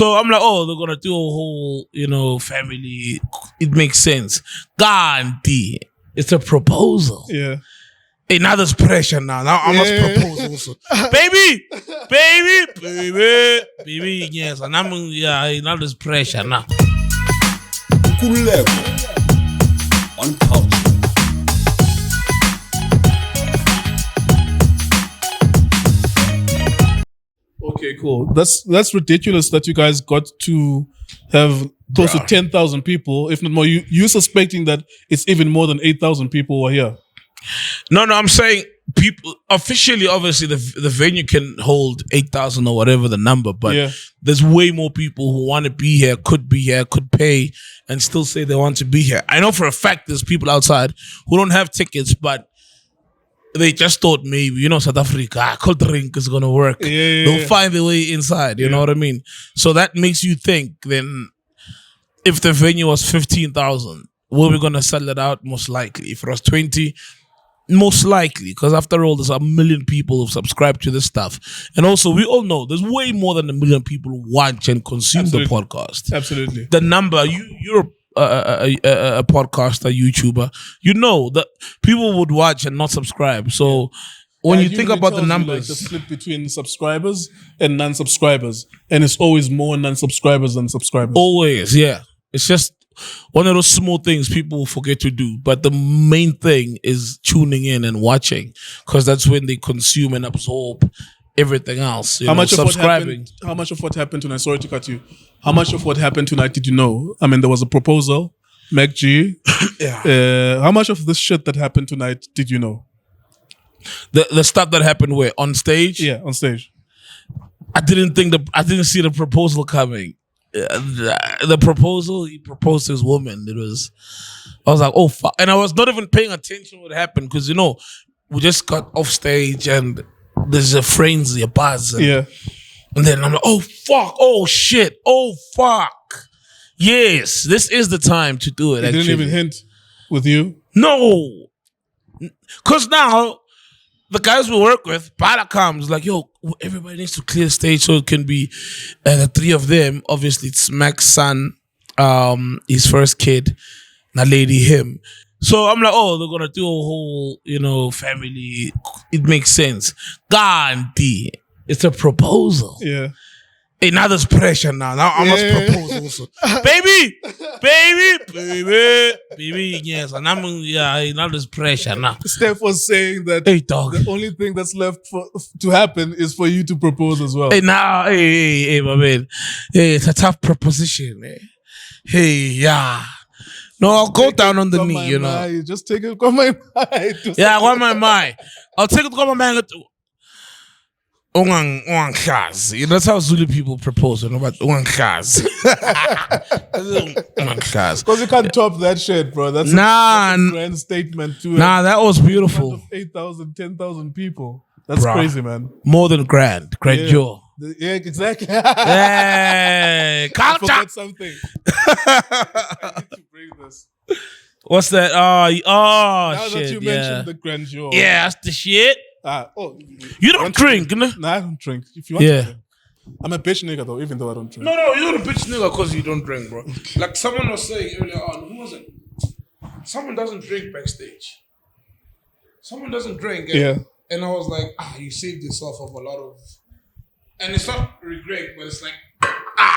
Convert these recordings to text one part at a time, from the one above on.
So I'm like, oh, they're gonna do a whole, family. It makes sense. Gandhi, it's a proposal. Yeah. Hey, now there's pressure now. Now I must propose also. baby, yes. And now there's pressure now. Nkululeko on Cultr. Okay, cool. That's ridiculous that you guys got to have close to 10,000 people, if not more. You suspecting that it's even more than 8,000 people who are here? No, I'm saying people officially, obviously, the venue can hold 8,000 or whatever the number, but there's way more people who want to be here, could pay, and still say they want to be here. I know for a fact there's people outside who don't have tickets, but they just thought maybe, South Africa, Cultr is going to work. They'll find their way inside, you know what I mean? So that makes you think, then, if the venue was 15,000, were we going to sell it out? Most likely. If it was 20, most likely. Because after all, there's 1 million people who've subscribed to this stuff. And also, we all know there's way more than 1 million people who watch and consume the podcast. Absolutely. The number, you're a podcaster, YouTuber, that people would watch and not subscribe. So when you think about the numbers, the split between subscribers and non-subscribers, and it's always more non-subscribers than subscribers. Always, yeah. It's just one of those small things people forget to do. But the main thing is tuning in and watching, because that's when they consume and absorb everything else. How much of what happened tonight? Sorry to cut you. How much of what happened tonight did you know? I mean, there was a proposal, MacG. How much of this shit that happened tonight did you know? The stuff that happened where? On stage? Yeah, on stage. I didn't see the proposal coming. The proposal, he proposed to his woman. I was like, oh fuck. And I was not even paying attention to what happened, because we just got off stage and there's a frenzy, a buzz. And then I'm like, oh fuck, oh shit, oh fuck. Yes, this is the time to do it. He didn't even hint with you? No. Because now, the guys we work with, Bala comes like, yo, everybody needs to clear the stage so it can be the three of them. Obviously, it's Mac's son, his first kid, that lady, him. So I'm like, oh, they're going to do a whole, family. It makes sense. Gandhi, it's a proposal. Yeah. Hey, now there's pressure now. Now I must propose also. baby, yes. And now there's pressure now. Steph was saying that the only thing that's left to happen is for you to propose as well. Hey, now, hey, my man. Hey, it's a tough proposition. Hey, yeah. No, I'll go down on the knee, Just take it on my mind. Yeah, on my mind. I'll take it on my mind. That's how Zulu people propose, about Because you can't top that shit, bro. That's a grand statement too. That was beautiful. 8,000, 10,000 people. That's crazy, man. More than grandeur. Yeah, exactly. Hey, I forgot something. I need to bring this. What's that? Now shit. That you mentioned the grandeur. Yeah, that's the shit. You don't drink, no? Nah, I don't drink. If you want to drink. I'm a bitch nigga though, even though I don't drink. No, you're not a bitch nigga because you don't drink, bro. Like someone was saying earlier on, who was it? Someone doesn't drink backstage. Someone doesn't drink. And I was like, you saved yourself of a lot of... And it's not regret, but it's like,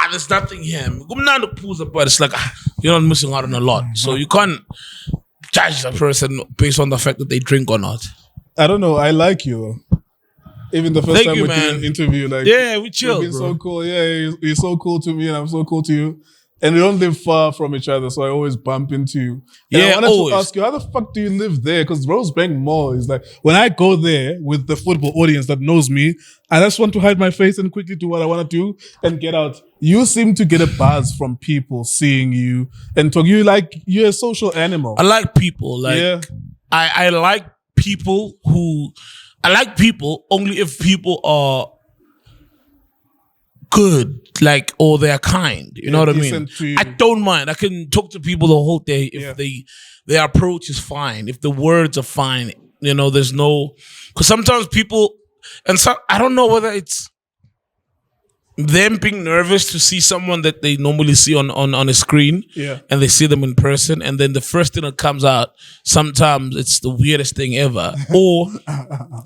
there's nothing here. But it's like, you're not missing out on a lot. So you can't judge a person based on the fact that they drink or not. I don't know. I like you. Even the first time we did an interview, we chill, bro. So cool. Yeah, you're so cool to me, and I'm so cool to you. And we don't live far from each other, so I always bump into you. And I wanted to ask you, how the fuck do you live there? Because Rosebank Mall is like, when I go there with the football audience that knows me, I just want to hide my face and quickly do what I want to do and get out. You seem to get a buzz from people seeing you and talk. You're a social animal. I like people. I like people only if people are good, or they're kind. You know what I mean? I don't mind. I can talk to people the whole day if their approach is fine, if the words are fine. There's no... Because sometimes people... And so I don't know whether it's... them being nervous to see someone that they normally see on a screen, and they see them in person, and then the first thing that comes out, sometimes it's the weirdest thing ever, or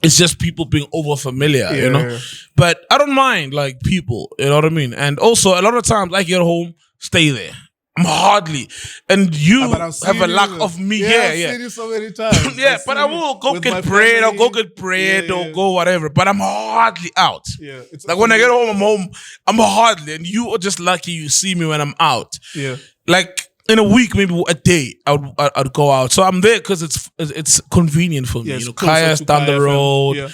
it's just people being over familiar, you know. But I don't mind like people, you know what I mean. And also a lot of times I get home, stay there. I'm hardly, and you have a lack of me. I've seen you so many times. But I will go get bread or go get bread or go whatever. But I'm hardly out. It's like when I get home, I'm home. I'm hardly, and you are just lucky you see me when I'm out. Like in a week, maybe a day, I'd go out. So I'm there because it's convenient for me. You know, Kaya's down the road,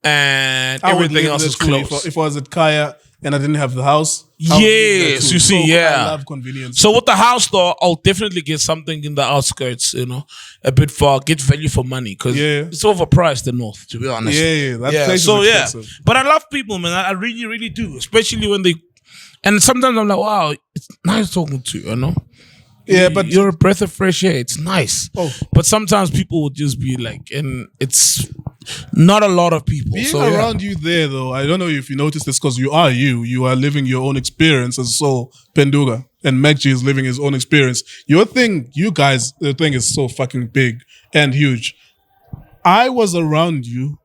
and everything else is close. If I was at Kaya and I didn't have the house. Yes, you see, I love convenience. So with the house though, I'll definitely get something in the outskirts, you know, a bit far, get value for money because it's overpriced the north, to be honest. That place is expensive. But I love people, man. I really, really do, especially when they, and sometimes I'm like, wow, it's nice talking to you, you know. But you're a breath of fresh air. It's nice. But sometimes people would just be like, and it's not a lot of people. Being around you there, though, I don't know if you noticed this because you are living your own experience as Sol Phenduka, and MacG is living his own experience. The thing is so fucking big and huge. I was around you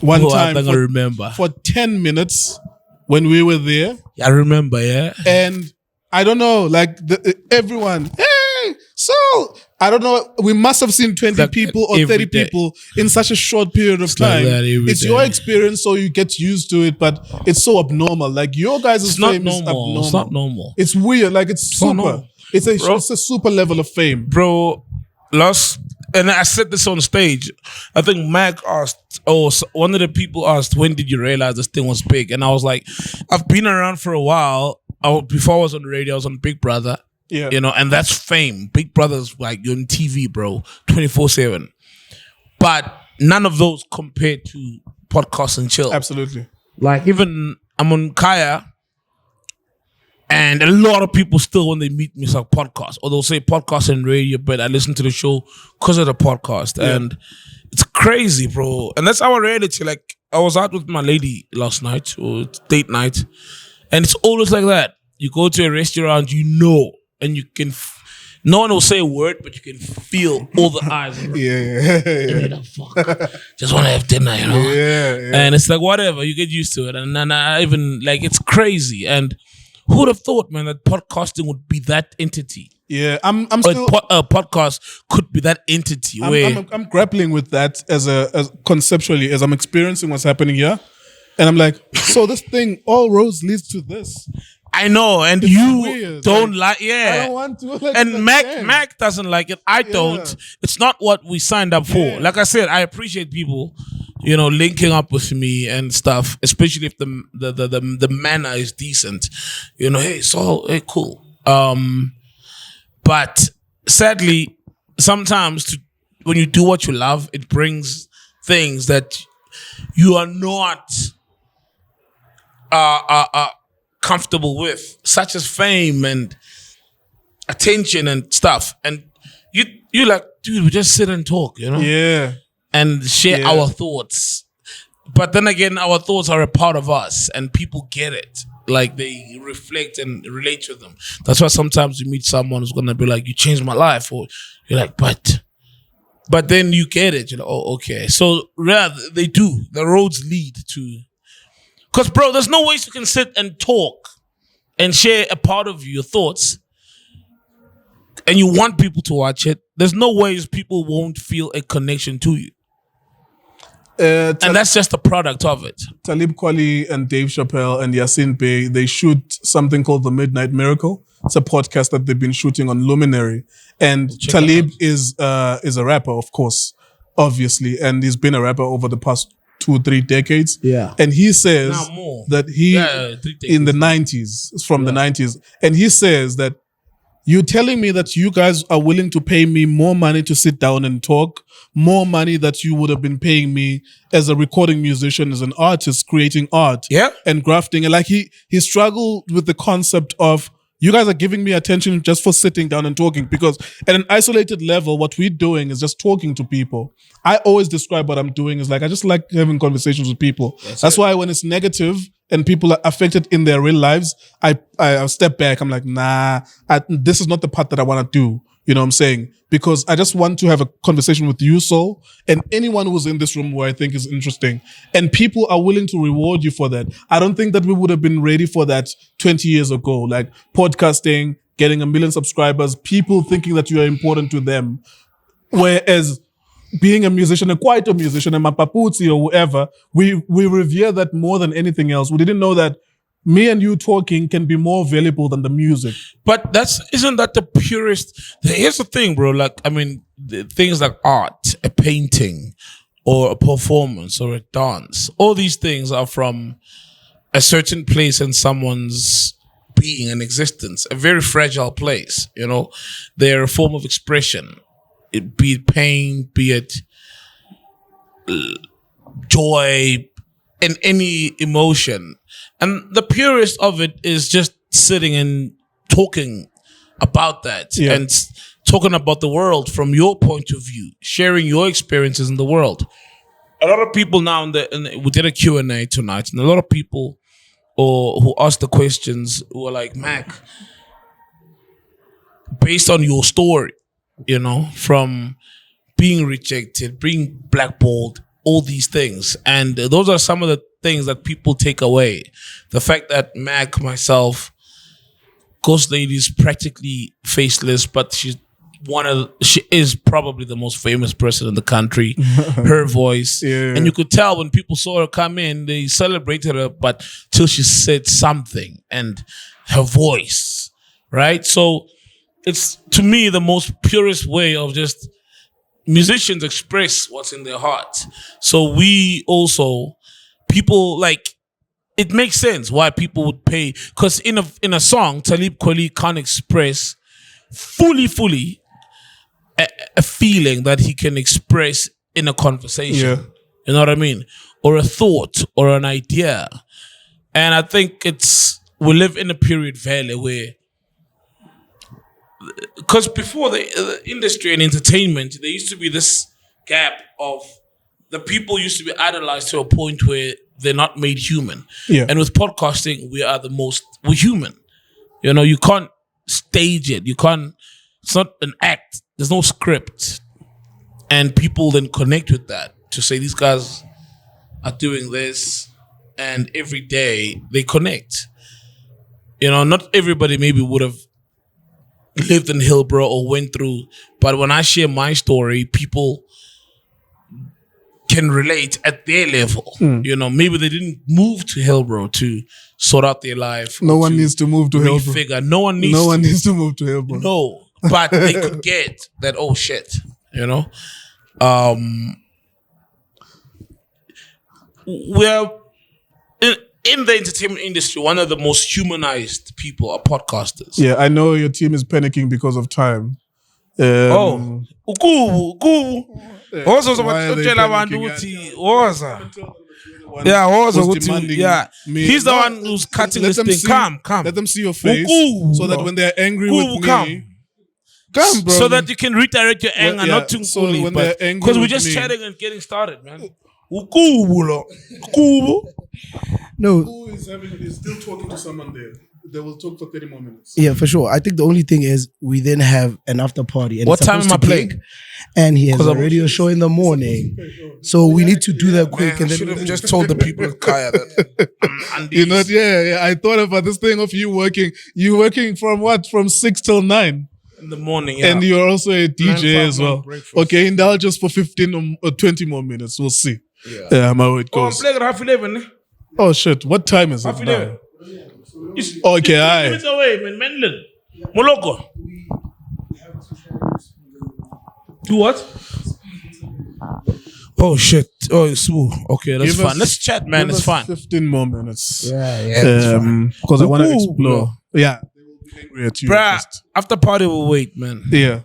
one time I remember. For 10 minutes when we were there. I remember, And I don't know, like everyone, hey, so I don't know. We must have seen 20 people or 30 people in such a short period of time. It's your experience, so you get used to it, but it's so abnormal. Like your guys' fame is abnormal. It's not normal. It's weird. Like it's super. It's a super level of fame, bro. And I said this on stage. I think Mac asked, one of the people asked, when did you realize this thing was big? And I was like, I've been around for a while. Before I was on the radio, I was on Big Brother. You know, and that's fame. Big Brother's like you're on TV, bro, 24/7. But none of those compared to Podcast and Chill. Absolutely. Like even I'm on Kaya, and a lot of people still when they meet me it's like podcast, or they'll say podcast and radio, but I listen to the show because of the podcast, and it's crazy, bro. And that's our reality. Like I was out with my lady last night, or date night. And it's always like that. You go to a restaurant, you know, and you can, no one will say a word, but you can feel all the eyes. Fuck. Just want to have dinner, you know? And it's like, whatever, you get used to it. And then I even, like, it's crazy. And who would have thought, man, that podcasting would be that entity? I'm still... podcast could be that entity. I'm grappling with that as conceptually, as I'm experiencing what's happening here. And I'm like, so this thing, all roads leads to this. I know, and it's you weird. Don't like, I don't want to. Like, and Mac doesn't like it. I don't. It's not what we signed up for. Like I said, I appreciate people, you know, linking up with me and stuff, especially if the manner is decent. You know, hey, Sol, hey, cool. But sadly, sometimes when you do what you love, it brings things that you are not comfortable with, such as fame and attention and stuff. And you like, dude, we just sit and talk, you know? And share our thoughts. But then again, our thoughts are a part of us and people get it. Like they reflect and relate to them. That's why sometimes you meet someone who's gonna be like, you changed my life, or you're like, but then you get it, you know, oh, okay. So rather they do. The roads lead to, because bro, there's no ways you can sit and talk and share a part of your thoughts and you want people to watch it. There's no ways people won't feel a connection to you. And that's just a product of it. Talib Kweli and Dave Chappelle and Yasin Bey, they shoot something called The Midnight Miracle. It's a podcast that they've been shooting on Luminary. And Talib is a rapper, of course, obviously. And he's been a rapper over the past 2-3 decades. And he says that he, in the 90s, from the 90s, and he says that you're telling me that you guys are willing to pay me more money to sit down and talk, more money that you would have been paying me as a recording musician, as an artist, creating art and grafting. And like he struggled with the concept of, you guys are giving me attention just for sitting down and talking, because at an isolated level, what we're doing is just talking to people. I always describe what I'm doing as like, I just like having conversations with people. That's why when it's negative, and people are affected in their real lives, I step back. I'm like, nah, this is not the part that I want to do. You know what I'm saying? Because I just want to have a conversation with you, Sol, and anyone who's in this room who I think is interesting. And people are willing to reward you for that. I don't think that we would have been ready for that 20 years ago. Like podcasting, getting 1 million subscribers, people thinking that you are important to them. Whereas being a musician, a quieter musician, a mapaputsi or whoever, we revere that more than anything else. We didn't know that me and you talking can be more valuable than the music. But isn't that the purest? Here's the thing, bro. Like, I mean, things like art, a painting, or a performance, or a dance. All these things are from a certain place in someone's being and existence, a very fragile place. You know, they're a form of expression. Be it pain, be it joy, and any emotion. And the purest of it is just sitting and talking about that and talking about the world from your point of view, sharing your experiences in the world. A lot of people now, we did a Q&A tonight, and a lot of people who asked the questions were like, Mac, based on your story, you know, from being rejected, being blackballed, all these things. And those are some of the things that people take away. The fact that Mac, myself, Ghost Lady is practically faceless, but she is probably the most famous person in the country. Her voice. And you could tell when people saw her come in, they celebrated her, but till she said something and her voice, right? So it's, to me, the most purest way of just musicians express what's in their heart. So we also, people like, it makes sense why people would pay, because in a song, Talib Kweli can't express fully a feeling that he can express in a conversation. You know what I mean? Or a thought or an idea. And I think we live in a period, Valley, where, because before the industry and entertainment, there used to be this gap of the people used to be idolized to a point where they're not made human. And with podcasting, we're human. You know, you can't stage it. It's not an act. There's no script. And people then connect with that to say these guys are doing this, and every day they connect. You know, not everybody maybe would have lived in Hillbrow or went through, but when I share my story, people can relate at their level. You know, maybe they didn't move to Hillbrow to sort out their life. No one needs to move to Hillbrow. No one needs to move to Hillbrow. No, but they could get that, oh shit, you know? We're in the entertainment industry, one of the most humanized people are podcasters. Yeah, I know your team is panicking because of time. He's the one who's cutting this thing. Come. Let them see your face so that when they're angry with me, come, bro. So that you can redirect your anger, not too fully. Because we're just chatting and getting started, man. No, he's still talking to someone there. They will talk for 30 more minutes. Yeah, for sure. I think the only thing is we then have an after party. And what time am I playing? And he has a radio show in the morning. So we need to do that quick. And I should have just told the people at Kaya that. You know, I thought about this thing of you working from what? From 6 till 9? In the morning, And you're also a DJ as well. Okay, indulge us for 15 or 20 more minutes. We'll see. How it goes. I'm playing at 11:30. Oh shit! What time is it now? Okay, alright. It's away, man. Menlin. Moloko. Do what? Oh shit! Oh, it's smooth. Okay, that's fine. Let's chat, man. It's fine. 15 more minutes. Yeah. Because I want to explore. Yeah. They will be angry at you. Bruh, after party will wait, man. Yeah.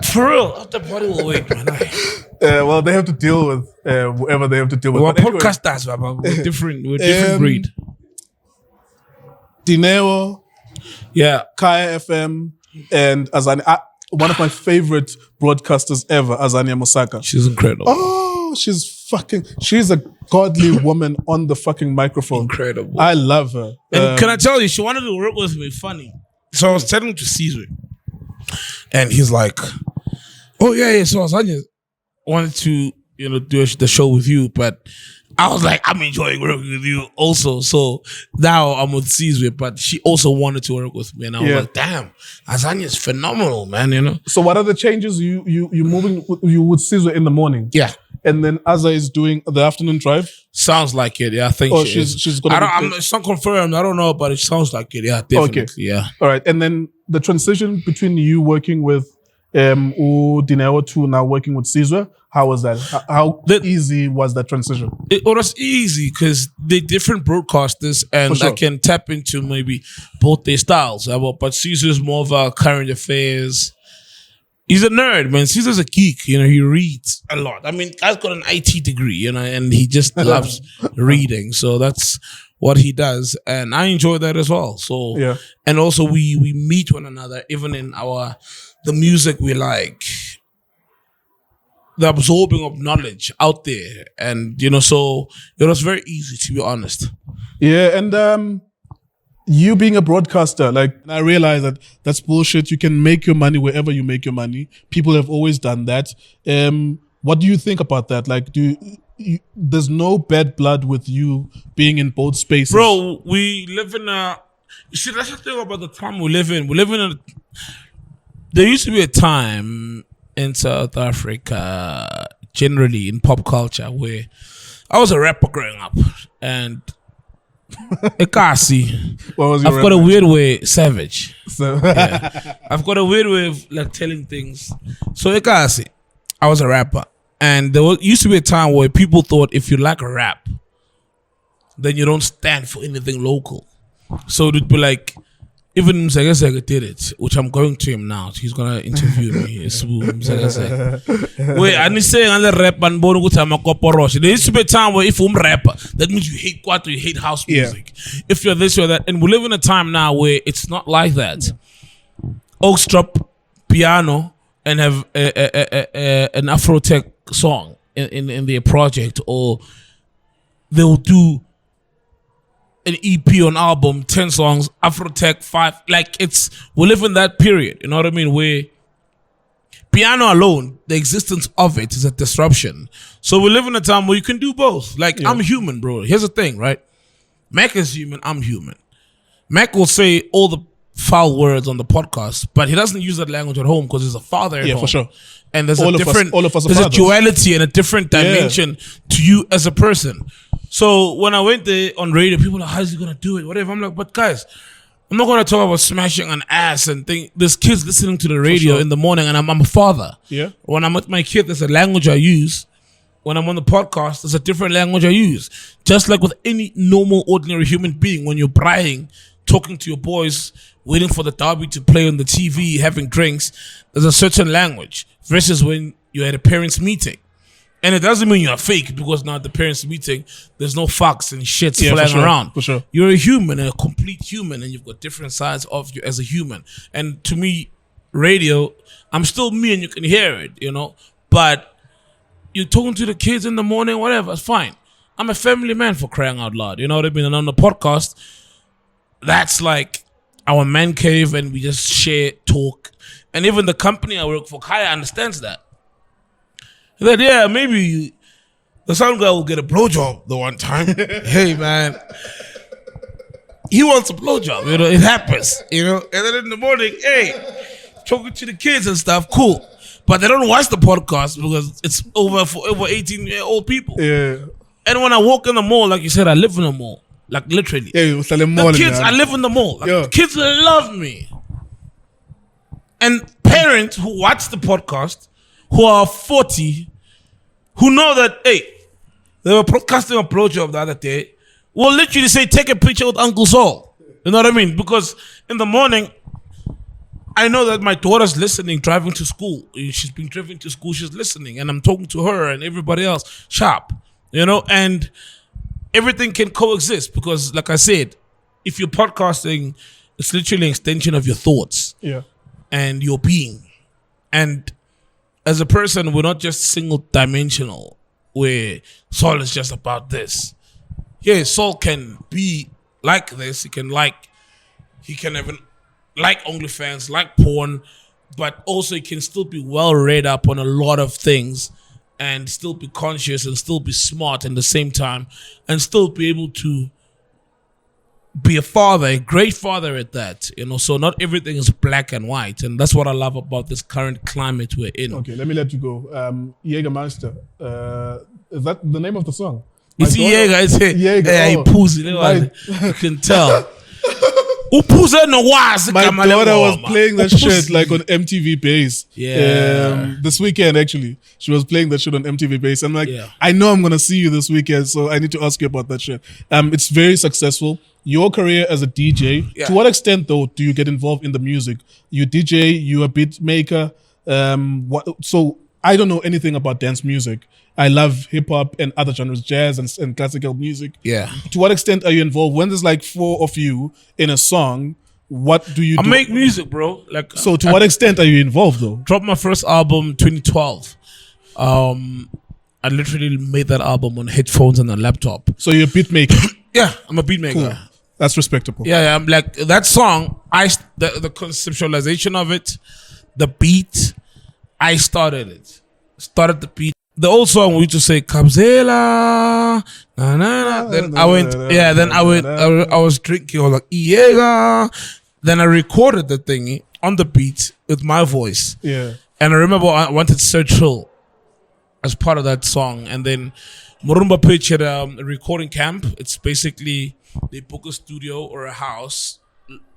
For real, after party will wait, man. Well, they have to deal with whoever they have to deal with. We're podcasters, but we're different breed. Dineo, Kaya FM, and Azania. One of my favorite broadcasters ever, Azania Mosaka. She's incredible. Oh, she's she's a godly woman on the fucking microphone. Incredible. I love her. And can I tell you, she wanted to work with me. Funny. So I was telling to Caesar, and he's like, "Oh yeah." So I wanted to, do the show with you, but I was like, I'm enjoying working with you also. So now I'm with Caesar, but she also wanted to work with me, and I was like, damn, Azanya's phenomenal, man. So what are the changes? You moving you with Caesar in the morning? Yeah. And then Azza is doing the afternoon drive? Sounds like it, yeah. I think she's gonna it's not confirmed, I don't know, but it sounds like it, yeah, definitely. Okay. Yeah. All right. And then the transition between you working with Dineo to now working with Caesar, how was that? How easy was that transition? It was easy because they're different broadcasters, and I can tap into maybe both their styles. But Caesar's more of a current affairs. He's a nerd, man. Caesar's a geek. He reads a lot. I mean, guy's got an IT degree, and he just loves reading. So that's what he does, and I enjoy that as well. So yeah. And also we meet one another, even in the music we like, the absorbing of knowledge out there, and so it was very easy, to be honest. Yeah, and you being a broadcaster, I realize that that's bullshit. You can make your money wherever you make your money. People have always done that. What do you think about that? There's no bad blood with you being in both spaces. Bro, we live in you see, that's the thing about the time we live in. We live in there used to be a time in South Africa, generally in pop culture, where I was a rapper growing up, and Ekasi. I've got a weird way, savage. Yeah. I've got a weird way of telling things. So Ekasi, I was a rapper, and there used to be a time where people thought if you like a rap, then you don't stand for anything local. So it would be like, even Msega did it, which I'm going to him now. He's gonna interview me. Wait, I need to say another rap and born with him. There used to be a time where if you're a rapper, that means you hate Cultr, you hate house music. Yeah. If you're this or that, and we live in a time now where it's not like that. Oaks drop piano and have an Afro tech song in their project, or they'll do an EP or an album, 10 songs, Afrotech 5. We live in that period, you know what I mean? Where piano alone, the existence of it is a disruption. So we live in a time where you can do both. I'm human, bro. Here's the thing, right? Mac is human, I'm human. Mac will say all the foul words on the podcast, but he doesn't use that language at home because he's a father at home. For sure. And there's there's a duality and a different dimension to you as a person. So when I went there on radio, people are like, how's he going to do it? Whatever. I'm like, but guys, I'm not going to talk about smashing an ass and think. There's kids listening to the radio in the morning, and I'm a father. Yeah. When I'm with my kid, there's a language I use. When I'm on the podcast, there's a different language I use. Just like with any normal, ordinary human being, when you're braaiing, talking to your boys, waiting for the derby to play on the TV, having drinks, there's a certain language. Versus when you're at a parents' meeting. And it doesn't mean you're fake, because now at the parents' meeting, there's no fucks and shits flying around. For sure. You're a human, a complete human, and you've got different sides of you as a human. And to me, radio, I'm still me and you can hear it, But you're talking to the kids in the morning, whatever, it's fine. I'm a family man, for crying out loud, you know what I mean? And on the podcast, that's like our man cave, and we just share, talk. And even the company I work for, Kaya, understands that. That maybe the sound guy will get a blowjob the one time. Hey man, he wants a blowjob. It happens. And then in the morning, hey, talking to the kids and stuff, cool. But they don't watch the podcast because it's over 18-year-old people. Yeah. And when I walk in the mall, like you said, I live in the mall, literally. Yeah, you sell the kids. I live in the mall. The kids love me. And parents who watch the podcast, who are 40, who know that, hey, they were broadcasting a blowjob the other day, will literally say, take a picture with Uncle Sol. You know what I mean? Because in the morning, I know that my daughter's listening, driving to school. She's been driven to school, she's listening, and I'm talking to her and everybody else, sharp, and everything can coexist because, like I said, if you're podcasting, it's literally an extension of your thoughts and your being. And as a person, we're not just single-dimensional. where Sol is just about this. Yeah, Sol can be like this. He can even like OnlyFans, like porn, but also he can still be well read up on a lot of things and still be conscious and still be smart at the same time and still be able to be a father, a great father at that, so not everything is black and white. And that's what I love about this current climate we're in. Okay, let me let you go. Jägermeister. Is that the name of the song? It's Jäger. It's Jäger. You can tell. My daughter was playing that shit like on MTV Base. Yeah. This weekend, actually. She was playing that shit on MTV Base. I'm like, I know I'm going to see you this weekend, so I need to ask you about that shit. It's very successful. Your career as a DJ, to what extent, though, do you get involved in the music? You DJ, you a beat maker. So I don't know anything about dance music. I love hip hop and other genres, jazz and classical music. Yeah. To what extent are you involved? When there's like 4 of you in a song, what do you do? I make music, bro. So to what extent are you involved, though? Dropped my first album 2012. I literally made that album on headphones and a laptop. So you're a beat maker? Yeah, I'm a beat maker. Cool. That's respectable. Yeah, I'm like that song. The conceptualization of it, the beat, I started it. Started the beat. The old song we used to say Kabzela, na na na. Then I went, Then I was drinking. I was like, yeah. Then I recorded the thing on the beat with my voice. Yeah. And I remember I wanted Central as part of that song. And then Murumba Pitch had a recording camp. It's basically they book a studio or a house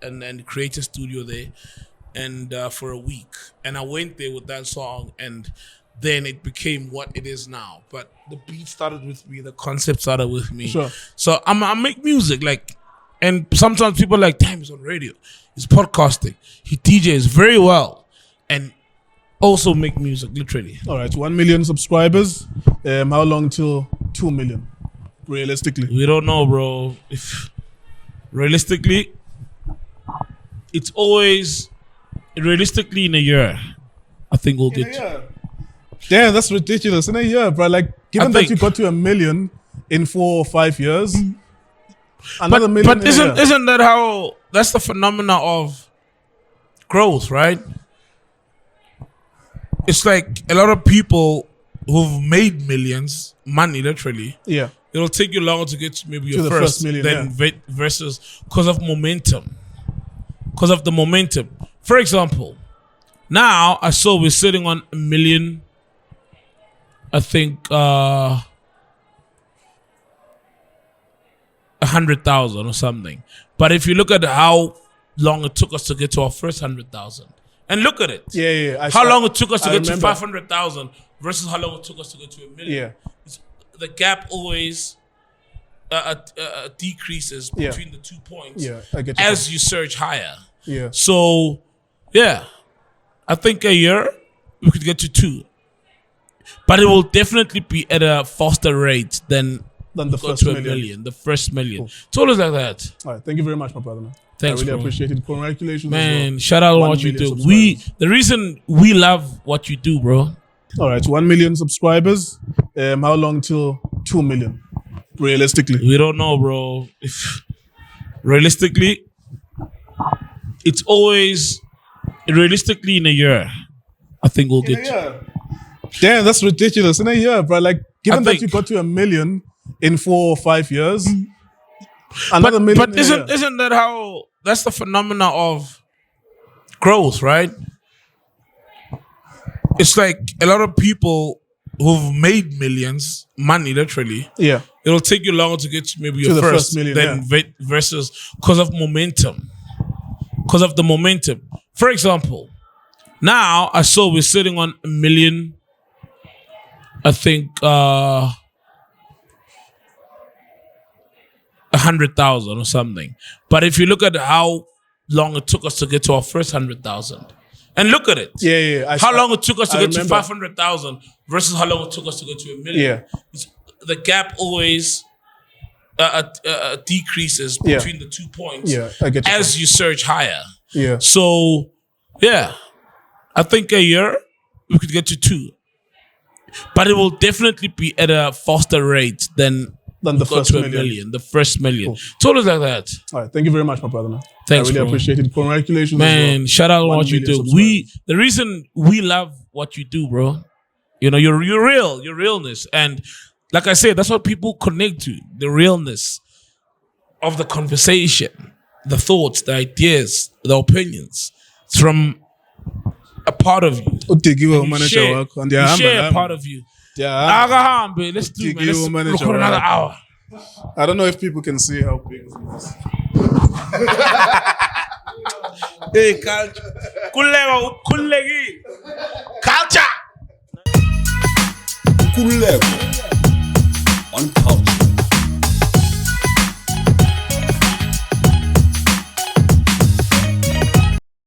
and create a studio there, and for a week. And I went there with that song, and then it became what it is now. But the beat started with me, the concept started with me. Sure. So I make music, and sometimes people are like, damn, he's on radio, he's podcasting, he DJs very well, and also make music, literally. All right, 1 million subscribers. How long till 2 million? Realistically, we don't know, bro. If realistically, it's always realistically in a year. I think we'll get. Damn, that's ridiculous. In a year, bro. Like, given that you got to 1 million in 4 or 5 years, another million. But isn't that how? That's the phenomena of growth, right? It's like a lot of people who've made millions, money, literally. Yeah. It'll take you longer to get to maybe your the first million, versus because of momentum. Because of the momentum. For example, now I saw we're sitting on 1 million. I think 100,000 or something. But if you look at how long it took us to get to our first 100,000, and look at it. Yeah. How long it took us to get to 500,000 versus how long it took us to get to 1 million. Yeah. The gap always decreases between the 2 points I get you as you surge higher. Yeah. So, I think a year we could get to 2. But it will definitely be at a faster rate than the first million. The first million. Cool. It's always like that. All right. Thank you very much, my brother, man. Thanks, I really bro. appreciate it. Congratulations, man. well. Shout out on what you do. The reason we love what you do, bro. All right, 1 million subscribers. How long till 2 million? Realistically, we don't know, bro. If realistically, it's always realistically in a year. I think we'll get. Damn, that's ridiculous. In a year, bro. Like, given that you got to 1 million in 4 or 5 years, another million. But isn't that how? That's the phenomena of growth, right? It's like a lot of people who've made millions, money, literally. Yeah. It'll take you longer to get to maybe your first million versus because of momentum. Because of the momentum. For example, now I saw we're sitting on 1 million. I think 100,000 or something. But if you look at how long it took us to get to our first 100,000, and look at it. How long it took us to get to 500,000 versus how long it took us to get to 1 million. The gap always decreases between the 2 points I get you as you surge higher. Yeah. So, I think a year we could get to 2. but it will definitely be at a faster rate than the first million. The first million. Cool. It's always like that. All right, thank you very much, my brother. Man. Thanks, I really bro. appreciate it. Congratulations, man. Well. Shout out on what you do. Subscribers. The reason we love what you do, bro. You know, you're real, your realness, and like I said, that's what people connect to: the realness of the conversation, the thoughts, the ideas, the opinions. It's from a part of you. You share a part of you. Yeah. Let's do it, man. Let's record another hour. I don't know if people can see how big it is. Hey, Cultr. Cultr. Nkululeko